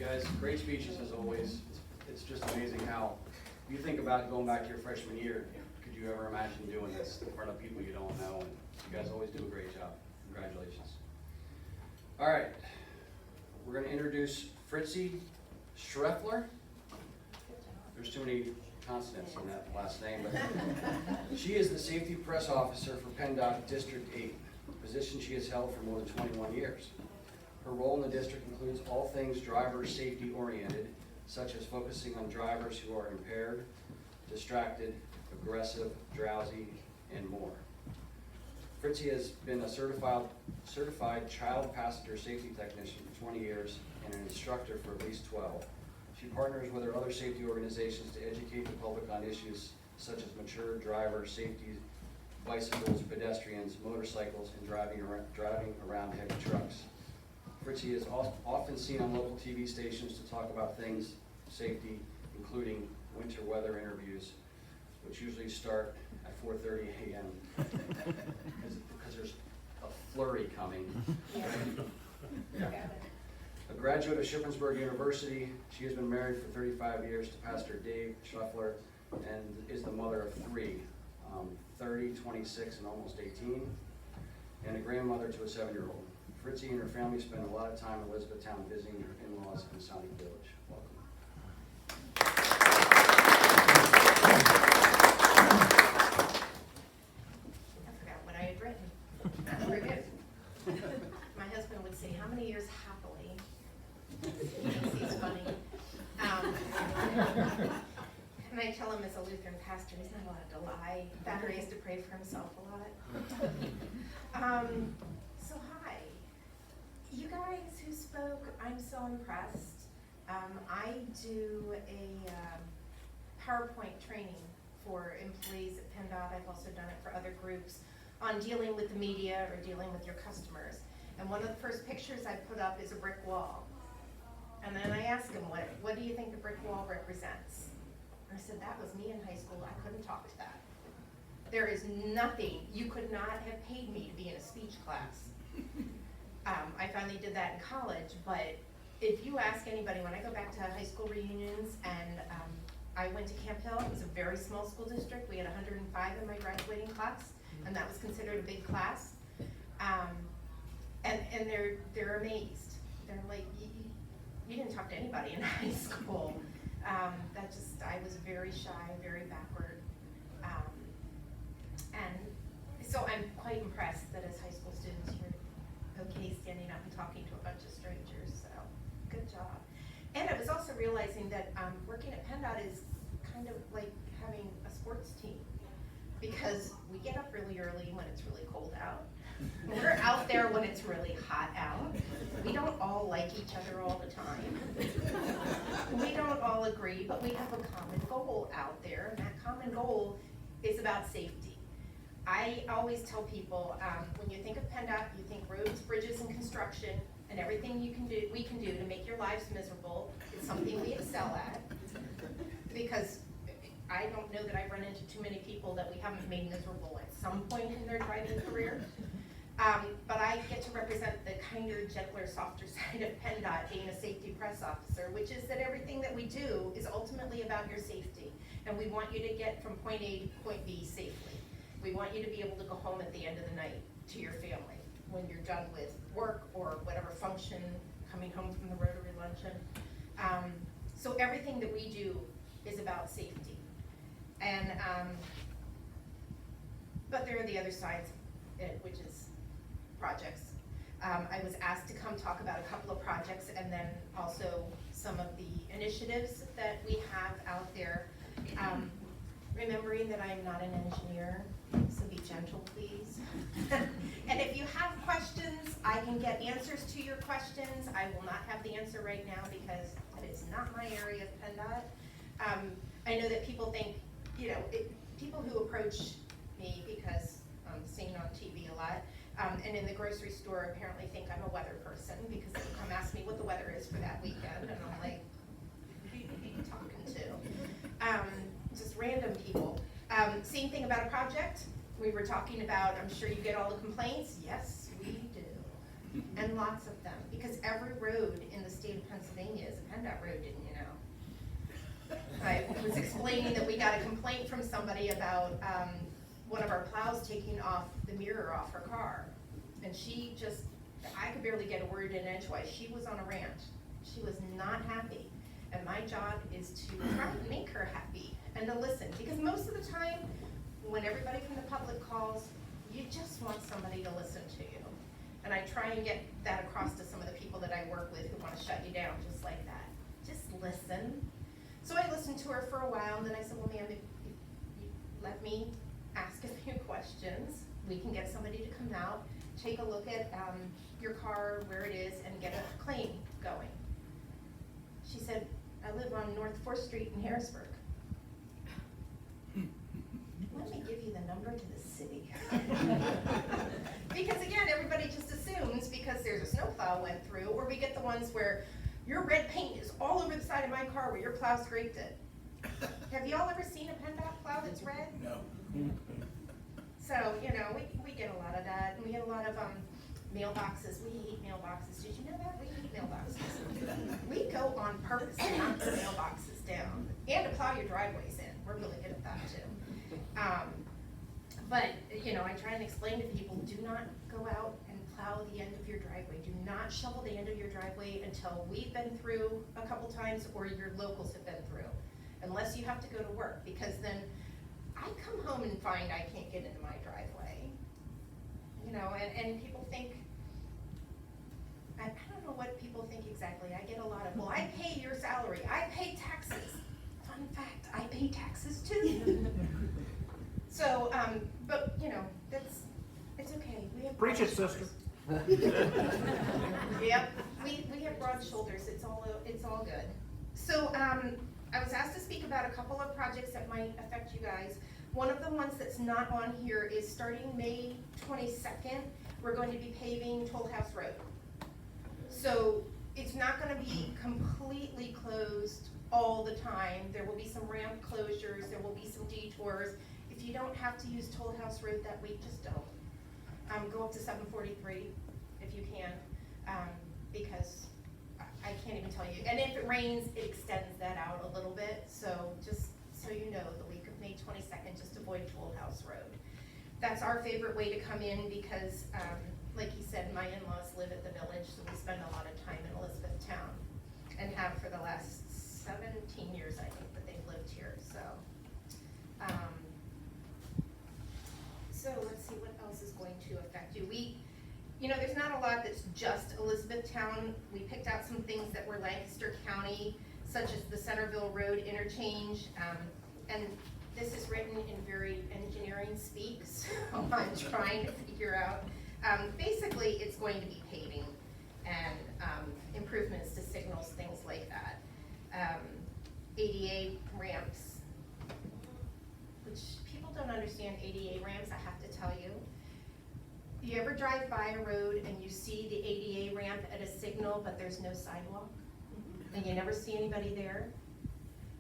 guys. Great speeches as always. It's just amazing how you think about going back to your freshman year. Could you ever imagine doing this in front of people you don't know? And you guys always do a great job. Congratulations. All right, we're going to introduce Fritzy Schreffler. There's too many consonants in that last name, but she is the Safety Press Officer for PennDOT District 8, a position she has held for more than 21 years. Her role in the district includes all things driver safety oriented, such as focusing on drivers who are impaired, distracted, aggressive, drowsy, and more. Fritzy has been a certified child passenger safety technician for 20 years and an instructor for at least 12. She partners with her other safety organizations to educate the public on issues such as mature driver safety, bicycles, pedestrians, motorcycles, and driving around heavy trucks. Fritzy is often seen on local TV stations to talk about things safety, including winter weather interviews, which usually start at 4:30 a.m. because there's a flurry coming. Yeah. A graduate of Shippensburg University, she has been married for 35 years to Pastor Dave Schreffler and is the mother of 3, 30, 26, and almost 18, and a grandmother to a 7-year-old. Fritzy and her family spend a lot of time in Elizabethtown visiting her in-laws in Sonic Village. Welcome. I forgot what I had written. Very good. My husband would say, "How many years happily?" He thinks he's funny. And I tell him as a Lutheran pastor, he's not allowed to lie. That or he has to pray for himself a lot. So hi. You guys who spoke, I'm so impressed. I do a PowerPoint training for employees at PennDOT. I've also done it for other groups on dealing with the media or dealing with your customers. And one of the first pictures I put up is a brick wall. And then I asked him, what do you think the brick wall represents? And I said, that was me in high school. I couldn't talk to that. There is nothing, you could not have paid me to be in a speech class. I finally did that in college, but if you ask anybody, when I go back to high school reunions, and I went to Camp Hill, it was a very small school district. We had 105 in my graduating class, and that was considered a big class. And they're amazed. They're like, you didn't talk to anybody in high school. I was very shy, very backward. And so I'm quite impressed that as high school students you're okay standing up and talking to a bunch of strangers, so good job. And I was also realizing that working at PennDOT is kind of like having a sports team, because we get up really early when it's really cold out. We're out there when it's really hot out. We don't all like each other all the time. We don't all agree, but we have a common goal out there, and that common goal is about safety. I always tell people, when you think of PennDOT, you think roads, bridges, and construction, and everything we can do to make your lives miserable is something we excel at. Because I don't know that I've run into too many people that we haven't made miserable at some point in their driving career. But I get to represent the kinder, gentler, softer side of PennDOT, being a safety press officer, which is that everything that we do is ultimately about your safety. And we want you to get from point A to point B safely. We want you to be able to go home at the end of the night to your family when you're done with work or whatever function, coming home from the Rotary luncheon. So everything that we do is about safety. And, but there are the other sides, which is projects. I was asked to come talk about a couple of projects and then also some of the initiatives that we have out there. Remembering that I'm not an engineer, so be gentle, please. And if you have questions, I can get answers to your questions. I will not have the answer right now because that is not my area of PennDOT. I know that people think, people who approach me because I'm seen on TV a lot, and in the grocery store apparently think I'm a weather person because they come ask me what the weather is for that weekend, and I'm like, who are you talking to? Just random people. Same thing about a project. We were talking about, I'm sure you get all the complaints. Yes, we do. And lots of them, because every road in the state of Pennsylvania is a PennDOT road, didn't you know? I was explaining that we got a complaint from somebody about one of our plows taking off the mirror off her car. And she just, I could barely get a word in edgewise. She was on a rant. She was not happy. And my job is to try to make her happy and to listen. Because most of the time, when everybody from the public calls, you just want somebody to listen to you. And I try and get that across to some of the people that I work with who want to shut you down just like that. Just listen. So I listened to her for a while, and then I said, well, ma'am, if you let me ask a few questions, we can get somebody to come out, take a look at your car, where it is, and get a claim going. She said, I live on North 4th Street in Harrisburg. Let me give you the number to the city. Because again, everybody just assumes because there's a snowplow went through, or we get the ones where your red paint is all over the side of my car where your plow scraped it. Have y'all ever seen a PennDOT plow that's red? No. So, you know, we get a lot of that, and we get a lot of mailboxes. We hate mailboxes. Did you know that? We hate mailboxes. We go on purpose to knock the mailboxes down and to plow your driveways in. We're really good at that too. But, you know, I try and explain to people, do not go out and plow the end of your driveway. Do not shovel the end of your driveway until we've been through a couple times or your locals have been through. Unless you have to go to work, because then I come home and find I can't get into my driveway. You know, and people think, I don't know what people think exactly. I get a lot of, well, I pay your salary. I pay taxes. Fun fact, I pay taxes too. So, but, you know, it's okay. We have Preach it, broad sister. shoulders. Yep, we have broad shoulders. It's all good. So, I was asked to speak about a couple of projects that might affect you guys. One of the ones that's not on here is starting May 22nd, we're going to be paving Toll House Road. So it's not gonna be completely closed all the time. There will be some ramp closures, there will be some detours. If you don't have to use Toll House Road that week, just don't. Go up to 743 if you can, because I can't even tell you. And if it rains, it extends that out a little bit. So just so you know, the week of May 22nd, just avoid Toll House Road. That's our favorite way to come in because, like he said, my in-laws live at the village, so we spend a lot of time in Elizabethtown and have for the last 17 years, I think, that they've lived here. So, so let's see what else is going to affect you. You know, there's not a lot that's just Elizabethtown. We picked out some things that were Lancaster County, such as the Centerville Road interchange. And this is written in very engineering speak, so I'm trying to figure out. Basically, it's going to be paving and improvements to signals, things like that. ADA ramps, which people don't understand ADA ramps, I have to tell you. You ever drive by a road and you see the ADA ramp at a signal, but there's no sidewalk? And you never see anybody there?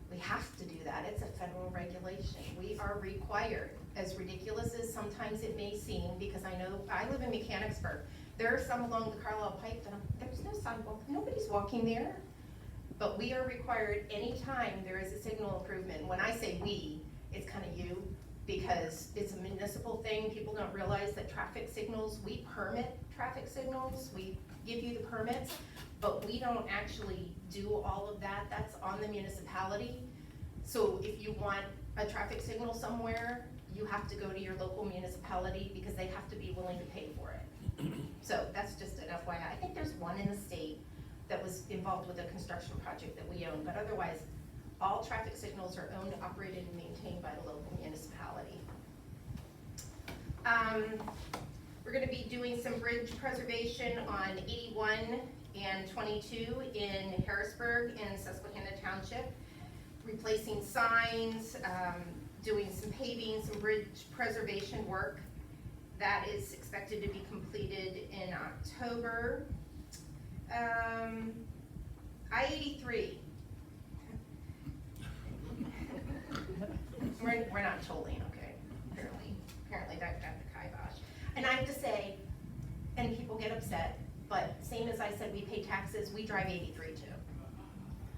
We have to do that. It's a federal regulation. We are required, as ridiculous as sometimes it may seem, because I know, I live in Mechanicsburg. There are some along the Carlisle Pike that there's no sidewalk, nobody's walking there. But we are required anytime there is a signal improvement. When I say we, it's kind of you, because it's a municipal thing. People don't realize that traffic signals, we permit traffic signals, we give you the permits, but we don't actually do all of that. That's on the municipality. So if you want a traffic signal somewhere, you have to go to your local municipality because they have to be willing to pay for it. So that's just an FYI. I think there's one in the state that was involved with a construction project that we own, but otherwise, all traffic signals are owned, operated, and maintained by the local municipality. We're gonna be doing some bridge preservation on 81 and 22 in Harrisburg and Susquehanna Township, replacing signs, doing some paving, some bridge preservation work. That is expected to be completed in October. I-83. We're not tolling, okay, apparently that got the kibosh. And I have to say, and people get upset, but St. same as I said, we pay taxes, we drive 83 too.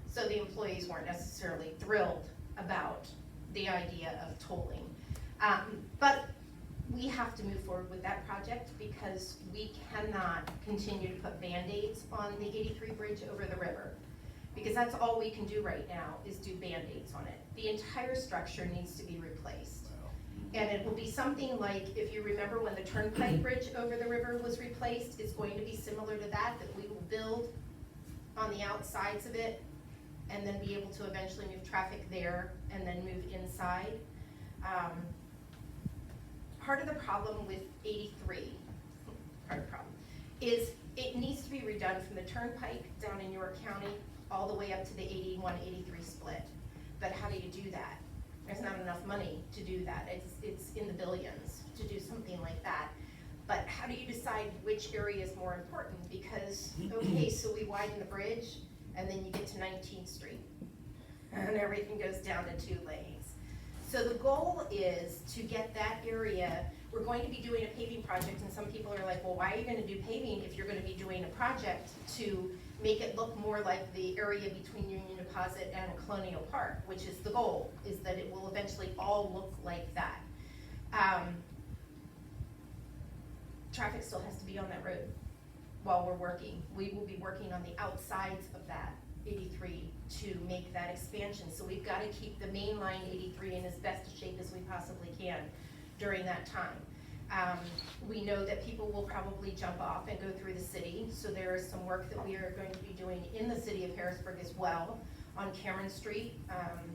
So the employees weren't necessarily thrilled about the idea of tolling. But we have to move forward with that project because we cannot continue to put Band-Aids on the 83 bridge over the river. Because that's all we can do right now is do Band-Aids on it. The entire structure needs to be replaced. And it will be something like, if you remember when the Turnpike Bridge over the river was replaced, it's going to be similar to that we will build on the outsides of it and then be able to eventually move traffic there and then move inside. Part of the problem with 83, is it needs to be redone from the Turnpike down in York County all the way up to the 81-83 split. But how do you do that? There's not enough money to do that. It's in the billions to do something like that. But how do you decide which area is more important? Because, okay, so we widen the bridge and then you get to 19th Street and everything goes down to 2 lanes. So the goal is to get that area. We're going to be doing a paving project, and some people are like, well, why are you gonna do paving if you're gonna be doing a project to make it look more like the area between Union Deposit and Colonial Park, which is the goal, is that it will eventually all look like that. Traffic still has to be on that road while we're working. We will be working on the outsides of that 83 to make that expansion. So we've got to keep the main line 83 in as best a shape as we possibly can during that time. We know that people will probably jump off and go through the city, so there is some work that we are going to be doing in the city of Harrisburg as well on Cameron Street,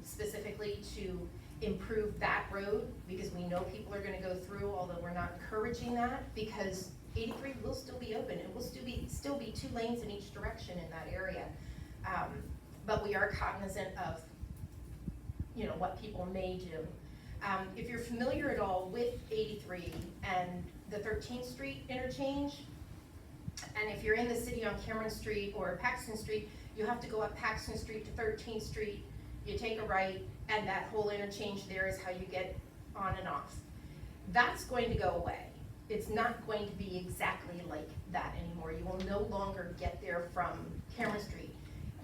specifically to improve that road, because we know people are gonna go through, although we're not encouraging that, because 83 will still be open. It will still be 2 lanes in each direction in that area. But we are cognizant of, what people may do. If you're familiar at all with 83 and the 13th Street interchange, and if you're in the city on Cameron Street or Paxton Street, you have to go up Paxton Street to 13th Street, you take a right, and that whole interchange there is how you get on and off. That's going to go away. It's not going to be exactly like that anymore. You will no longer get there from Cameron Street.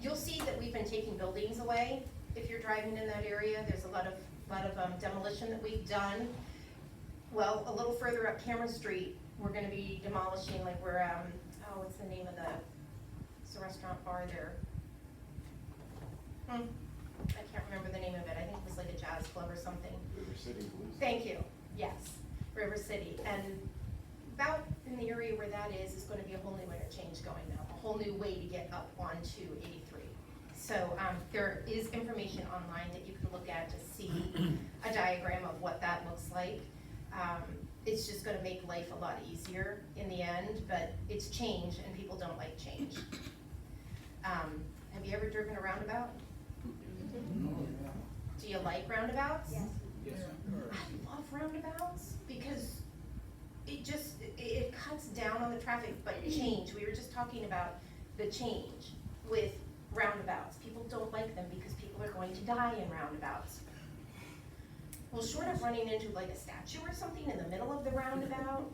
You'll see that we've been taking buildings away. If you're driving in that area, there's a lot of demolition that we've done. Well, a little further up Cameron Street, we're going to be demolishing, like we're, what's the name of it's a restaurant bar there. I can't remember the name of it. I think it was like a jazz club or something. River City Blues. Thank you. Yes, River City. And about in the area where that is going to be a whole new interchange going now, a whole new way to get up onto 83. So there is information online that you can look at to see a diagram of what that looks like. It's just going to make life a lot easier in the end, but it's change and people don't like change. Have you ever driven a roundabout? Do you like roundabouts? Yes. Yes. I love roundabouts because it cuts down on the traffic, but change. We were just talking about the change with roundabouts. People don't like them because people are going to die in roundabouts. Well, short of running into like a statue or something in the middle of the roundabout,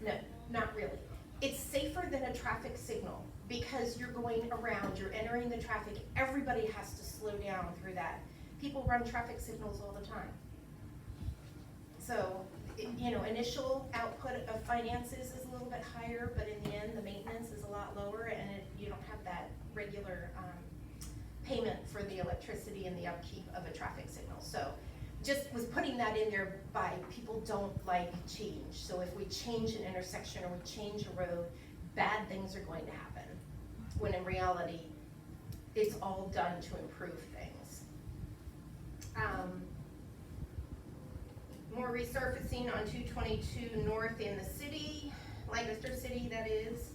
no, not really. It's safer than a traffic signal because you're going around, you're entering the traffic, everybody has to slow down through that. People run traffic signals all the time. So, initial output of finances is a little bit higher, but in the end, the maintenance is a lot lower, and you don't have that regular payment for the electricity and the upkeep of a traffic signal. So, just was putting that in there by people don't like change. So if we change an intersection or we change a road, bad things are going to happen. When in reality, it's all done to improve things. More resurfacing on 222 North in the city, Lancaster City, that is.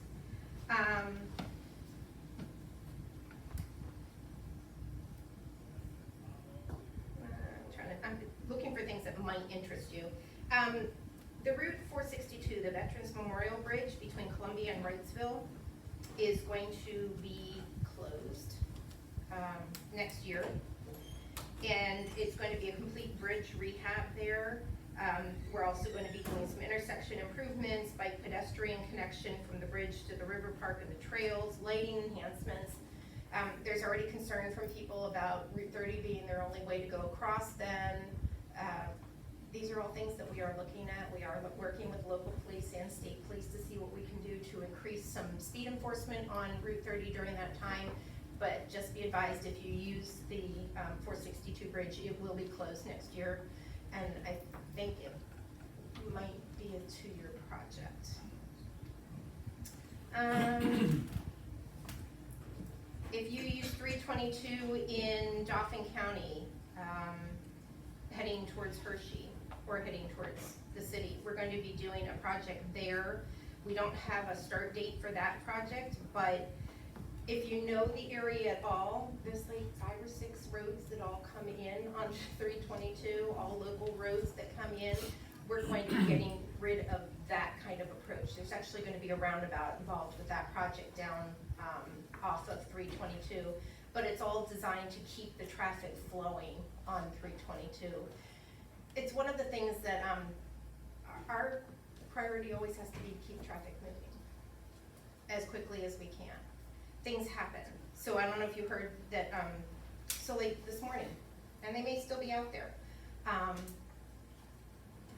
I'm looking for things that might interest you. The Route 462, the Veterans Memorial Bridge between Columbia and Wrightsville, is going to be closed next year. And it's going to be a complete bridge rehab there. We're also going to be doing some intersection improvements, bike pedestrian connection from the bridge to the river park and the trails, lighting enhancements. There's already concern from people about Route 30 being their only way to go across then. These are all things that we are looking at. We are working with local police and state police to see what we can do to increase some speed enforcement on Route 30 during that time. But just be advised, if you use the 462 bridge, it will be closed next year. And I think it might be a 2-year project. If you use 322 in Dauphin County, heading towards Hershey or heading towards the city, we're going to be doing a project there. We don't have a start date for that project, but if you know the area at all, there's like 5 or 6 roads that all come in on 322, all local roads that come in. We're going to be getting rid of that kind of approach. There's actually going to be a roundabout involved with that project down off of 322, but it's all designed to keep the traffic flowing on 322. It's one of the things that our priority always has to be to keep traffic moving as quickly as we can. Things happen. So I don't know if you heard that, so late this morning, and they may still be out there.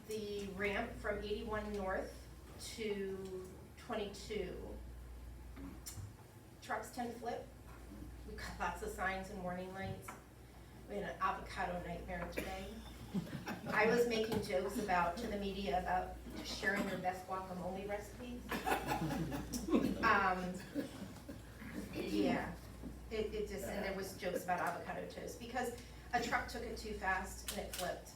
The ramp from 81 North to 22, trucks tend to flip. We've got lots of signs and warning lights. We had an avocado nightmare today. I was making jokes to the media about sharing your best guacamole recipes. Yeah, it just, and there was jokes about avocado toast because a truck took it too fast and it flipped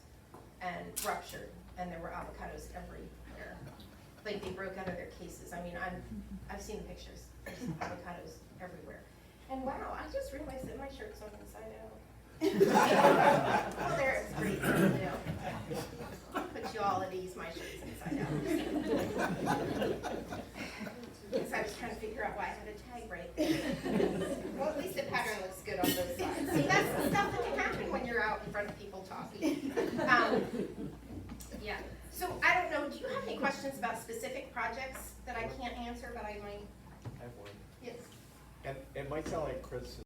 and ruptured, and there were avocados everywhere. Like they broke out of their cases. I mean, I've seen the pictures. There's avocados everywhere. And wow, I just realized that my shirt's on inside out. Well, there, it's pretty cool, you know. Put you all at ease, my shirt's inside out. Because I was trying to figure out why I had a tag right there. Well, at least the pattern looks good on both sides. See, that's the stuff that can happen when you're out in front of people talking. Yeah. So I don't know, do you have any questions about specific projects that I can't answer, but I might? I have one. Yes. And it might sound like Chris